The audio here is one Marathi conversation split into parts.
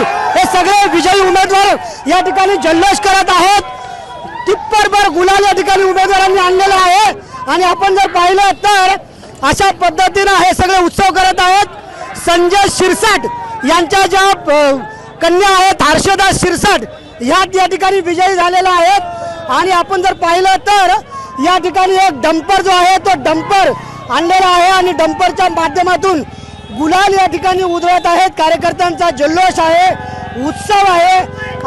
माध्यमातून हे सगळे विजयी उमेदवार या ठिकाणी जल्लोष करत आहोत। टिप्परभर गुलाल या ठिकाणी उमेदवारांनी आणलेला आहे आणि आपण जर पाहिलं तर अशा पद्धतीने हे सगळे उत्सव करत आहोत। संजय शिरसाट यांच्या ज्या कन्या आहेत हर्षदा शिरसाट या ठिकाणी विजयी झालेल्या आहेत आणि आपण जर पाहिलं तर या ठिकाणी एक डंपर जो आहे तो डंपर आणलेला आहे आणि डंपरच्या माध्यमातून गुलाल या ठिकाणी उधळत आहेत। कार्यकर्त्यांचा जल्लोष आहे, उत्सव आहे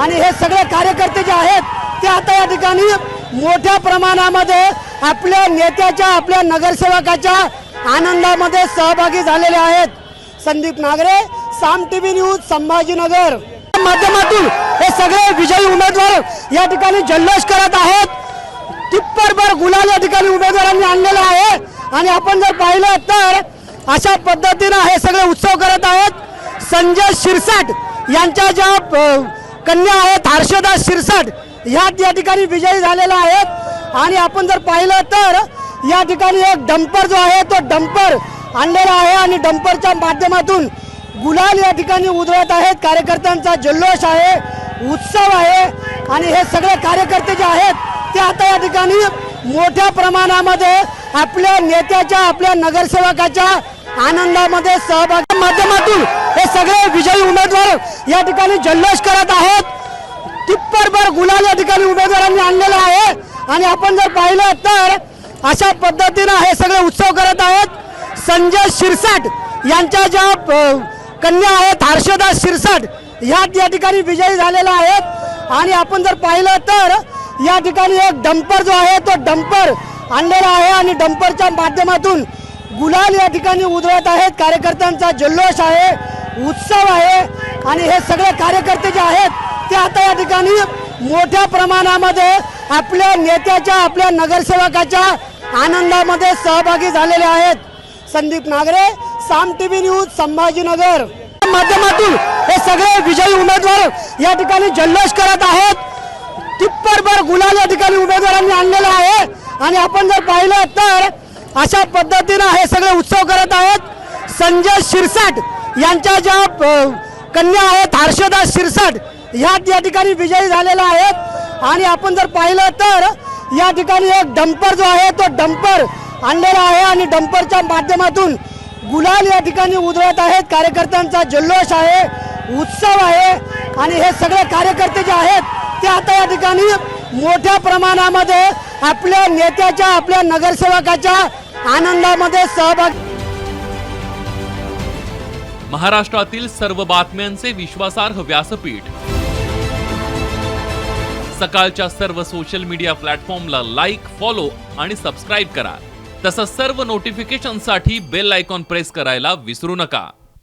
आणि हे सगळे कार्यकर्ते जे आहेत ते आता या ठिकाणी मोठ्या प्रमाणामध्ये आपल्या नेत्याच्या आपल्या नगरसेवकाच्या आनंदामध्ये सहभागी झालेले आहेत। संदीप नागरे, साम टीव्ही न्यूज, संभाजीनगर। माध्यमातून हे सगळे विजयी उमेदवार या ठिकाणी जल्लोष करत आहोत। टिप्परभर गुलाल या ठिकाणी उमेदवारांनी आणलेला आहे आणि आपण जर पाहिलं तर अशा पद्धतीने हे सगळे उत्सव करत आहोत। संजय शिरसाट यांच्या ज्या कन्या आहेत हर्षदा शिरसाट या ठिकाणी विजयी झालेल्या आहेत आणि आपण जर पाहिलं तर या ठिकाणी एक डंपर जो आहे तो डंपर आणलेला आहे आणि डंपरच्या माध्यमातून गुलाल या ठिकाणी उधळत आहेत। कार्यकर्त्यांचा जल्लोष आहे, उत्सव आहे आणि हे सगळे कार्यकर्ते जे आहेत ते आता या ठिकाणी मोठ्या प्रमाणामध्ये आपल्या नेत्याच्या आपल्या नगरसेवकाच्या आनंदामध्ये सहभागी माध्यमातून हे सगळे विजयी उमेदवार या ठिकाणी जल्लोष करत आहोत। टिप्परभर गुलाल या ठिकाणी उमेदवारांनी आणलेला आहे आणि आपण जर पाहिलं तर अशा पद्धतीने हे सगळे उत्सव करत आहोत। संजय शिरसाट यांच्या ज्या कन्या आहेत हर्षदा शिरसाट या ठिकाणी विजयी झालेल्या आहेत आणि आपण जर पाहिलं तर या ठिकाणी एक डंपर जो आहे तो डंपर आणलेला आहे आणि डंपरच्या माध्यमातून गुलाल या ठिकाणी उधळत आहेत। कार्यकर्त्यांचा जल्लोष आहे, उत्सव आहे आणि हे सगळे कार्यकर्ते जे आहेत ते आता या ठिकाणी मोठ्या प्रमाणामध्ये आपल्या नेत्याच्या आपल्या नगरसेवकाच्या आनंदामध्ये सहभागी झालेले आहेत। संदीप नागरे, साम टीव्ही न्यूज, संभाजीनगर। माध्यमातून हे सगळे विजयी उमेदवार या ठिकाणी जल्लोष करत आहोत। टिप्परभर गुलाल या ठिकाणी उमेदवारांनी आणलेला आहे आणि आपण जर पाहिलं तर अशा पद्धतीने हे सगळे उत्सव करत आहोत। संजय शिरसाट यांच्या ज्या कन्या आहेत हर्षदा शिरसाट या ठिकाणी विजयी झालेल्या आहेत आणि आपण जर पाहिलं तर या ठिकाणी एक डंपर जो आहे तो डंपर आणलेला आहे आणि डंपरच्या माध्यमातून गुलाल या ठिकाणी उधळत आहेत। कार्यकर्त्यांचा जल्लोष आहे, उत्सव आहे आणि हे सगळे कार्यकर्ते जे आहेत ते आता या ठिकाणी मोठ्या प्रमाणामध्ये आपल्या नेत्याच्या आपल्या नगरसेवकाच्या आनंदामध्ये सहभागी। महाराष्ट्रातील सर्व बातम्यांचे विश्वासार्ह व्यासपीठ सकाळच्या सर्व सोशल मीडिया प्लॅटफॉर्मला लाईक, फॉलो आणि सबस्क्राईब करा। तसंच सर्व नोटिफिकेशनसाठी बेल आयकॉन प्रेस करायला विसरू नका।